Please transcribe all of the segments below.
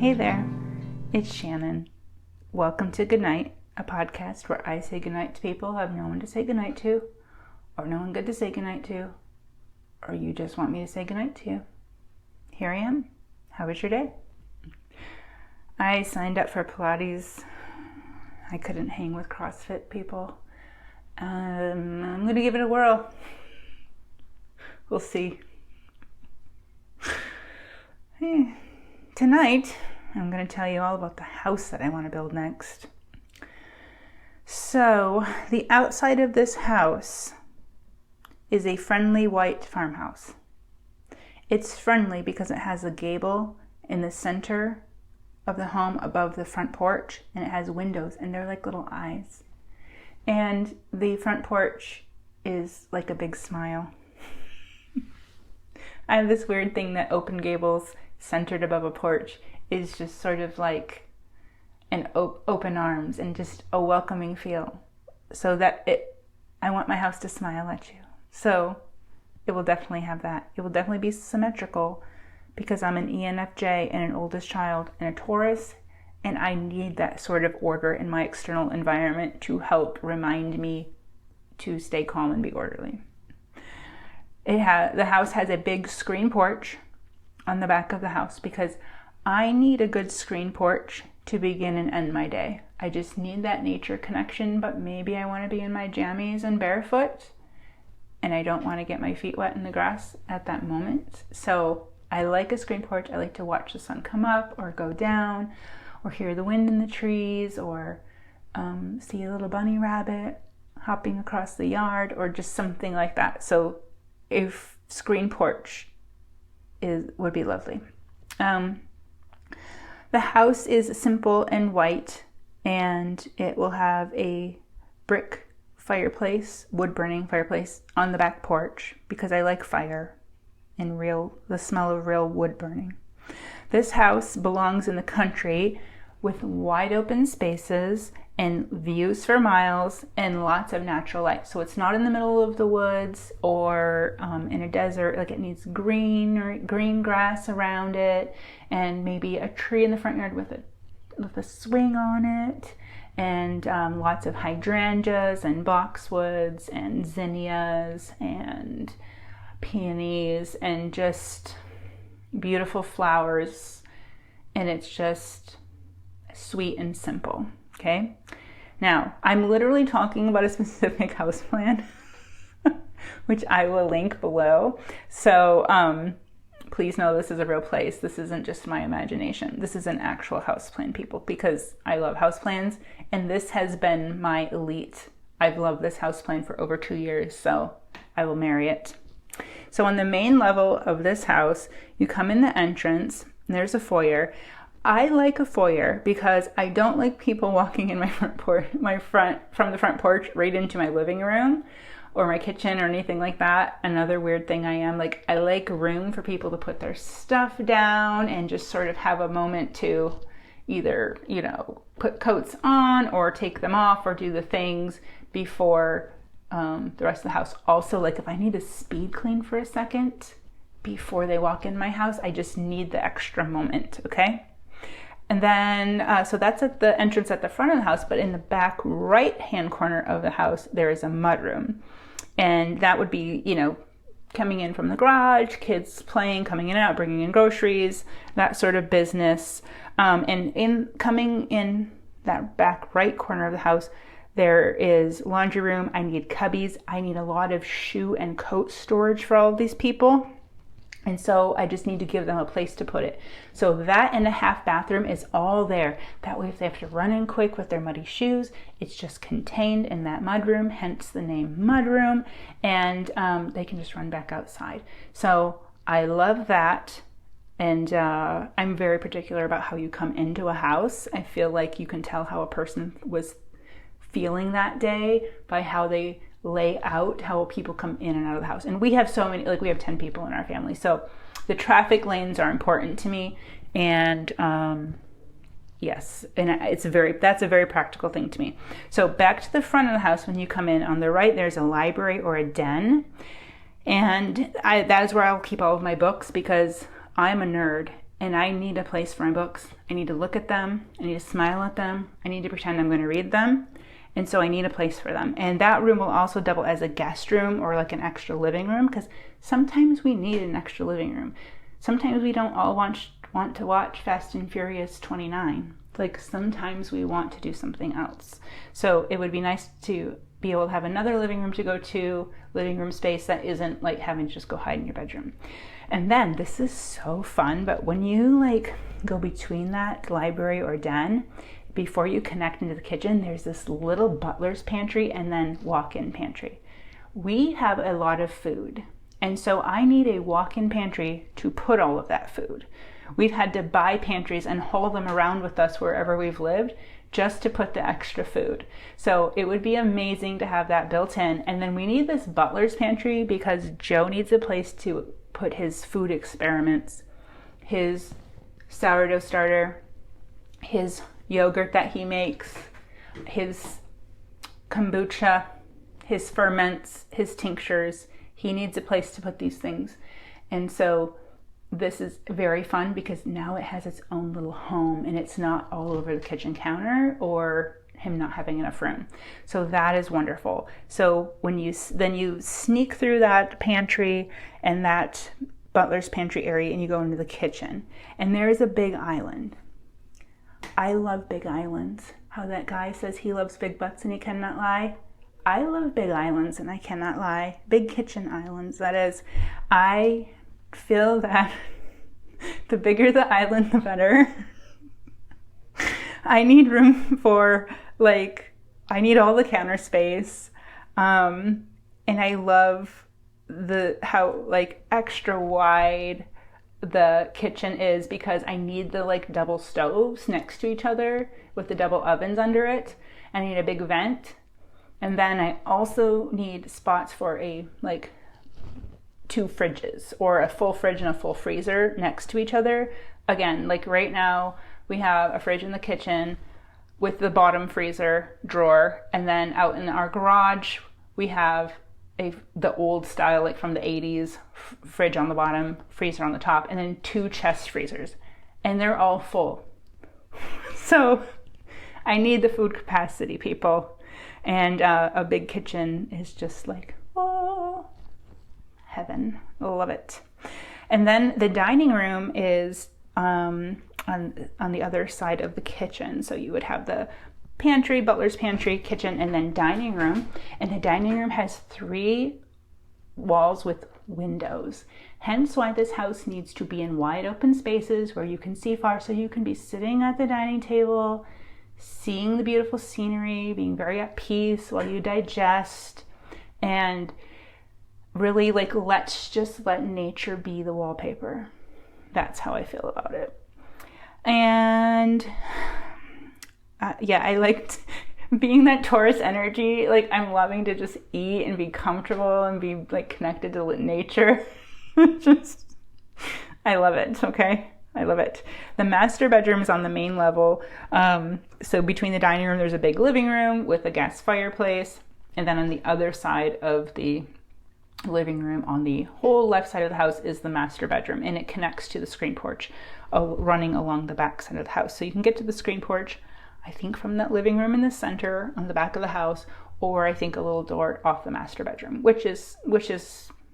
Hey there, it's Shannon. Welcome to Goodnight, a podcast where I say goodnight to people who have no one to say goodnight to, or no one good to say goodnight to, or you just want me to say goodnight to you. Here I am. How was your day? I signed up for Pilates. I couldn't hang with CrossFit people. I'm going to give it a whirl. We'll see. Tonight, I'm going to tell you all about the house that I want to build next. So, the outside of this house is a friendly white farmhouse. It's friendly because it has a gable in the center of the home above the front porch, and it has windows, and they're like little eyes. And the front porch is like a big smile. I have this weird thing that open gables centered above a porch is just sort of like an open arms and just a welcoming feel. So that I want my house to smile at you. So it will definitely have that. It will definitely be symmetrical because I'm an ENFJ and an oldest child and a Taurus, and I need that sort of order in my external environment to help remind me to stay calm and be orderly. The house has a big screen porch on the back of the house because I need a good screen porch to begin and end my day. I just need that nature connection, but maybe I want to be in my jammies and barefoot, and I don't want to get my feet wet in the grass at that moment. So I like a screen porch. I like to watch the sun come up or go down, or hear the wind in the trees, or see a little bunny rabbit hopping across the yard, or just something like that. So if screen porch would be lovely. The house is simple and white, and it will have a brick fireplace, wood-burning fireplace on the back porch because I like fire and the smell of real wood burning. This house belongs in the country with wide open spaces and views for miles and lots of natural light. So it's not in the middle of the woods or in a desert. Like, it needs green grass around it, and maybe a tree in the front yard with a swing on it, and lots of hydrangeas and boxwoods and zinnias and peonies and just beautiful flowers. And it's just sweet and simple. Okay. Now, I'm literally talking about a specific house plan, which I will link below. So please know this is a real place. This isn't just my imagination. This is an actual house plan, people, because I love house plans, and this has been my elite. I've loved this house plan for over 2 years, so I will marry it. So on the main level of this house, you come in the entrance, and there's a foyer. I like a foyer because I don't like people walking in from the front porch right into my living room or my kitchen or anything like that. Another weird thing I like room for people to put their stuff down and just sort of have a moment to either, put coats on or take them off or do the things before the rest of the house. Also, like, if I need to speed clean for a second before they walk in my house, I just need the extra moment, okay? And then, so that's at the entrance at the front of the house, but in the back right-hand corner of the house, there is a mudroom. And that would be, coming in from the garage, kids playing, coming in and out, bringing in groceries, that sort of business. And coming in that back right corner of the house, there is laundry room. I need cubbies. I need a lot of shoe and coat storage for all of these people. And so I just need to give them a place to put it. So that and a half bathroom is all there. That way, if they have to run in quick with their muddy shoes, it's just contained in that mudroom, hence the name mudroom, and they can just run back outside. So I love that. And I'm very particular about how you come into a house. I feel like you can tell how a person was feeling that day by how they lay out, how people come in and out of the house. And we have so many, we have 10 people in our family. So the traffic lanes are important to me. And yes, and that's a very practical thing to me. So back to the front of the house, when you come in on the right, there's a library or a den. And that is where I'll keep all of my books because I'm a nerd and I need a place for my books. I need to look at them. I need to smile at them. I need to pretend I'm going to read them. And so I need a place for them. And that room will also double as a guest room or like an extra living room, because sometimes we need an extra living room. Sometimes we don't all want to watch Fast and Furious 29. Like sometimes we want to do something else. So it would be nice to be able to have another living room to go to, living room space that isn't like having to just go hide in your bedroom. And then this is so fun, but when you like go between that library or den, before you connect into the kitchen, there's this little butler's pantry and then walk-in pantry. We have a lot of food, and so I need a walk-in pantry to put all of that food. We've had to buy pantries and haul them around with us wherever we've lived just to put the extra food. So it would be amazing to have that built in. And then we need this butler's pantry because Joe needs a place to put his food experiments, his sourdough starter, his yogurt that he makes, his kombucha, his ferments, his tinctures. He needs a place to put these things. And so this is very fun because now it has its own little home and it's not all over the kitchen counter or him not having enough room. So that is wonderful. So when you sneak through that pantry and that butler's pantry area and you go into the kitchen, and there is a big island. I love big islands. How that guy says he loves big butts and he cannot lie. I love big islands and I cannot lie. Big kitchen islands, that is. I feel that the bigger the island, the better. I need room for, I need all the counter space. And I love how extra wide the kitchen is because I need the double stoves next to each other with the double ovens under it. I need a big vent. And then I also need spots for two fridges or a full fridge and a full freezer next to each other. Again, right now we have a fridge in the kitchen with the bottom freezer drawer, and then out in our garage we have the old style from the 80s fridge on the bottom, freezer on the top, and then two chest freezers, and they're all full. So I need the food capacity, people, and a big kitchen is just oh, heaven. I love it. And then the dining room is on the other side of the kitchen. So you would have the pantry, butler's pantry, kitchen, and then dining room. And the dining room has 3 walls with windows. Hence why this house needs to be in wide open spaces where you can see far, so you can be sitting at the dining table, seeing the beautiful scenery, being very at peace while you digest, and really let's just let nature be the wallpaper. That's how I feel about it. And I liked being that Taurus energy. I'm loving to just eat and be comfortable and be connected to nature. I love it. Okay, I love it. The master bedroom is on the main level. So between the dining room, there's a big living room with a gas fireplace, and then on the other side of the living room, on the whole left side of the house, is the master bedroom, and it connects to the screen porch running along the back side of the house. So you can get to the screen porch, I think, from that living room in the center on the back of the house, or I think a little door off the master bedroom, which is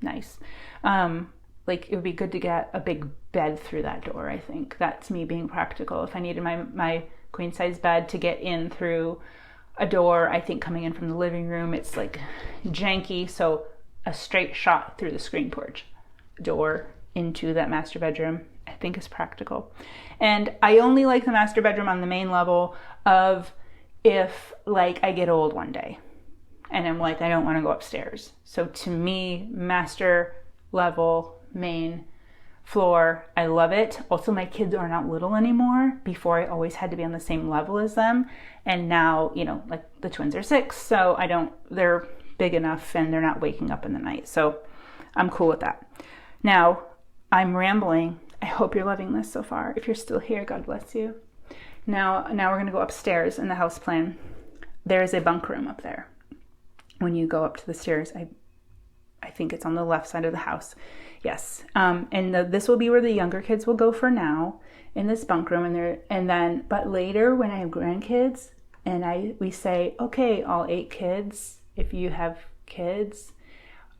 nice. It would be good to get a big bed through that door. I think that's me being practical. If I needed my queen size bed to get in through a door, I think coming in from the living room, it's janky. So a straight shot through the screen porch door into that master bedroom, I think, is practical. And I only like the master bedroom on the main level of if I get old one day and I'm I don't want to go upstairs. So to me, master level, main floor, I love it. Also, my kids are not little anymore. Before, I always had to be on the same level as them, and now the twins are 6, so they're big enough and they're not waking up in the night, so I'm cool with that. Now I'm rambling. I hope you're loving this so far. If you're still here, God bless you. Now we're going to go upstairs in the house plan. There is a bunk room up there. When you go up to the stairs, I think it's on the left side of the house. Yes. And this will be where the younger kids will go for now, in this bunk room. But later when I have grandkids and we say, okay, all 8 kids, if you have kids,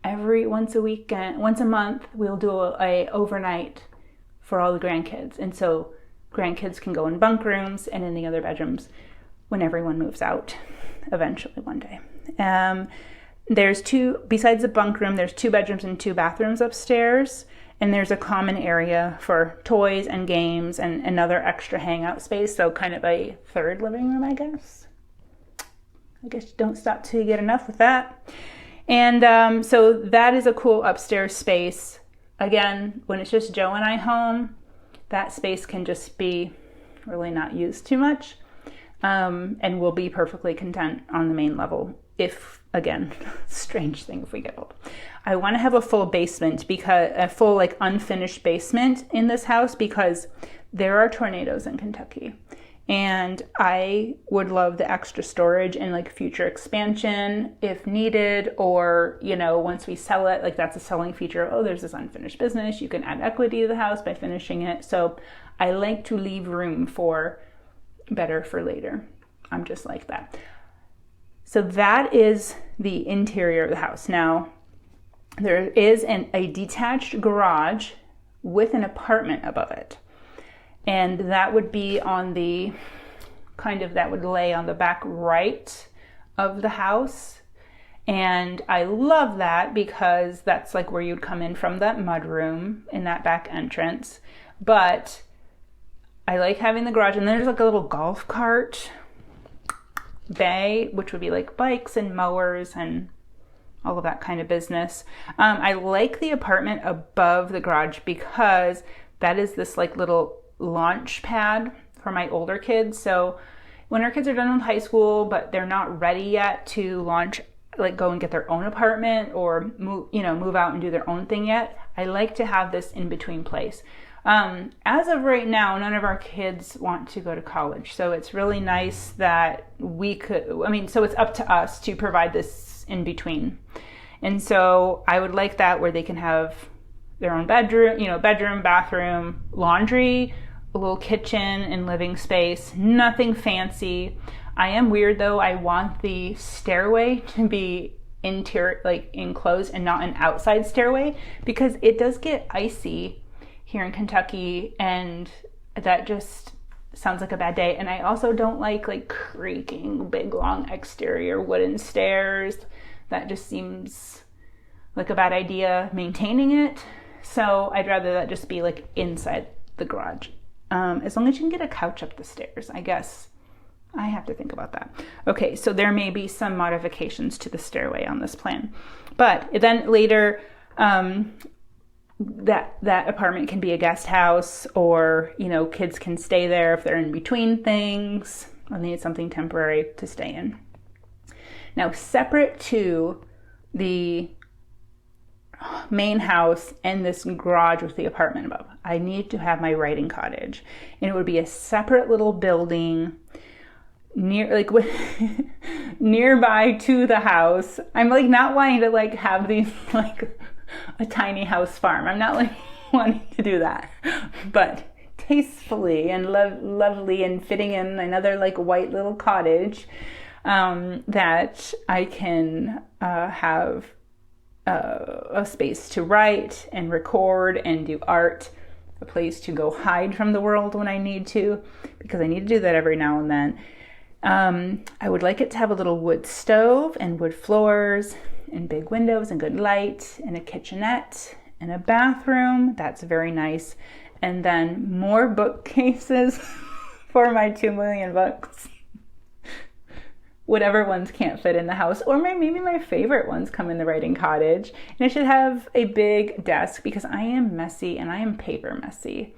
once a month, we'll do a overnight for all the grandkids. And so grandkids can go in bunk rooms and in the other bedrooms when everyone moves out eventually one day. Besides the bunk room, there's 2 bedrooms and 2 bathrooms upstairs. And there's a common area for toys and games and another extra hangout space. So kind of a 3rd living room, I guess. I guess you don't stop till you get enough with that. And so that is a cool upstairs space. Again, when it's just Joe and I home, that space can just be really not used too much. And we'll be perfectly content on the main level. If, again, strange thing if we get old. I want to have a full basement, a full like unfinished basement in this house, because there are tornadoes in Kentucky. And I would love the extra storage and like future expansion if needed, or, once we sell it, like that's a selling feature. Oh, there's this unfinished business. You can add equity to the house by finishing it. So I like to leave room for better for later. I'm just like that. So that is the interior of the house. Now, there is a detached garage with an apartment above it. And that would be that would lay on the back right of the house. And I love that because that's like where you'd come in from that mudroom in that back entrance. But I like having the garage, and then there's like a little golf cart bay, which would be like bikes and mowers and all of that kind of business. I like the apartment above the garage because that is this like little launch pad for my older kids. So when our kids are done with high school, but they're not ready yet to launch, like go and get their own apartment or move out and do their own thing yet, I like to have this in between place. As of right now, none of our kids want to go to college. So it's really nice that so it's up to us to provide this in between. And so I would like that where they can have their own bedroom, bathroom, laundry, a little kitchen and living space, nothing fancy. I am weird though. I want the stairway to be interior, like enclosed, and not an outside stairway, because it does get icy here in Kentucky, and that just sounds like a bad day. And I also don't like creaking big long exterior wooden stairs. That just seems like a bad idea maintaining it. So I'd rather that just be like inside the garage. As long as you can get a couch up the stairs, I guess. I have to think about that. Okay, so there may be some modifications to the stairway on this plan. But then later, that apartment can be a guest house, or kids can stay there if they're in between things and they need something temporary to stay in. Now, separate to the main house and this garage with the apartment above, I need to have my writing cottage, and it would be a separate little building nearby to the house. I'm not wanting to have these a tiny house farm. I'm not wanting to do that, but tastefully and lovely and fitting in another white little cottage that I can have a space to write and record and do art, a place to go hide from the world when I need to, because I need to do that every now and then. I would like it to have a little wood stove and wood floors and big windows and good light and a kitchenette and a bathroom. That's very nice. And then more bookcases for my 2 million books. Whatever ones can't fit in the house, or maybe my favorite ones come in the writing cottage. And it should have a big desk, because I am messy and I am paper messy.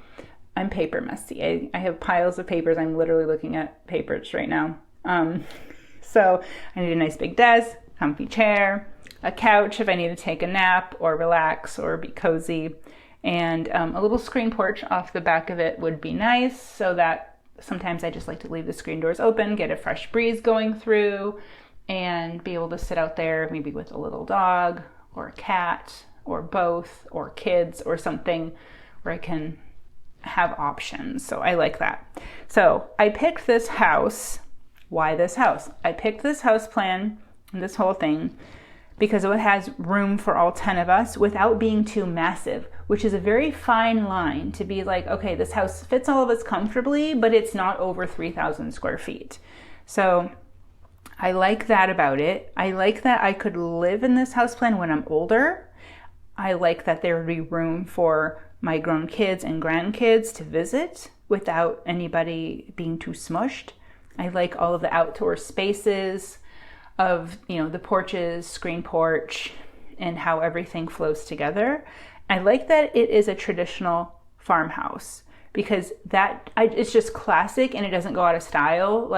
I'm paper messy. I have piles of papers. I'm literally looking at papers right now. So I need a nice big desk, comfy chair, a couch if I need to take a nap or relax or be cozy, and a little screen porch off the back of it would be nice, so that sometimes I just like to leave the screen doors open, get a fresh breeze going through, and be able to sit out there maybe with a little dog or a cat or both or kids or something where I can have options. So I like that. So I picked this house. Why this house? I picked this house plan and this whole thing because it has room for all 10 of us without being too massive, which is a very fine line to be like, okay, this house fits all of us comfortably, but it's not over 3,000 square feet. So I like that about it. I like that I could live in this house plan when I'm older. I like that there would be room for my grown kids and grandkids to visit without anybody being too smushed. I like all of the outdoor spaces of, the porches, screen porch, and how everything flows together. I like that it is a traditional farmhouse because it's just classic and it doesn't go out of style.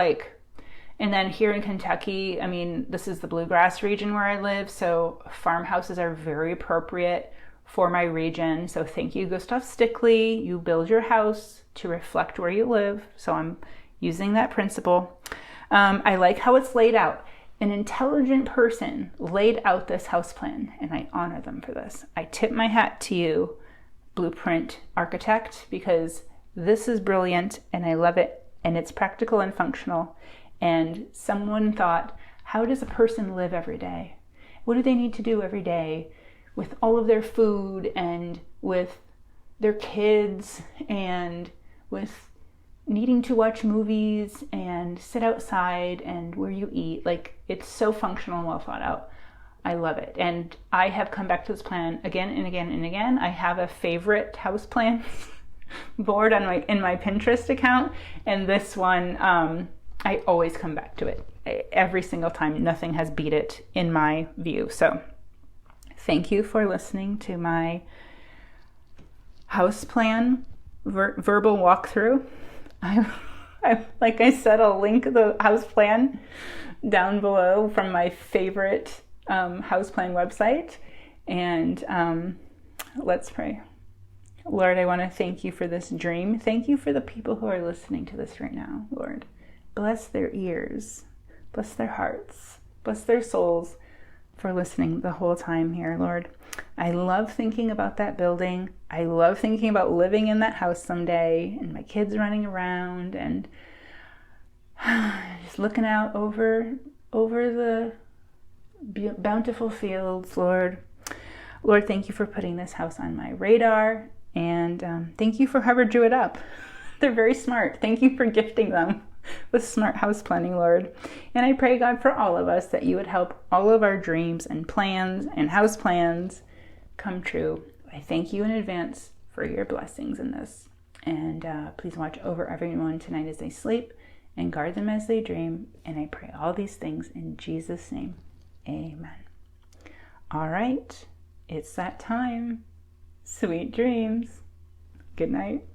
And then here in Kentucky, this is the bluegrass region where I live, so farmhouses are very appropriate for my region. So thank you, Gustav Stickley. You build your house to reflect where you live. So I'm using that principle. I like how it's laid out. An intelligent person laid out this house plan, and I honor them for this. I tip my hat to you, blueprint architect, because this is brilliant and I love it, and it's practical and functional. And someone thought, how does a person live every day? What do they need to do every day with all of their food and with their kids and with needing to watch movies and sit outside and where you eat? It's so functional and well thought out. I love it. And I have come back to this plan again and again and again. I have a favorite house plan board in my Pinterest account, and this one, I always come back to it. Every single time, nothing has beat it in my view. So thank you for listening to my house plan verbal walkthrough. Like I said, I'll link the house plan down below from my favorite house plan website. And let's pray. Lord, I want to thank you for this dream. Thank you for the people who are listening to this right now, Lord. Bless their ears, bless their hearts, bless their souls for listening the whole time here, Lord. I love thinking about that building. I love thinking about living in that house someday and my kids running around and just looking out over the bountiful fields, Lord. Lord, thank you for putting this house on my radar, and thank you for whoever drew it up. They're very smart. Thank you for gifting them with smart house planning, Lord. And I pray, God, for all of us that you would help all of our dreams and plans and house plans come true. I thank you in advance for your blessings in this. And please watch over everyone tonight as they sleep and guard them as they dream. And I pray all these things in Jesus' name. Amen. All right. It's that time. Sweet dreams. Good night.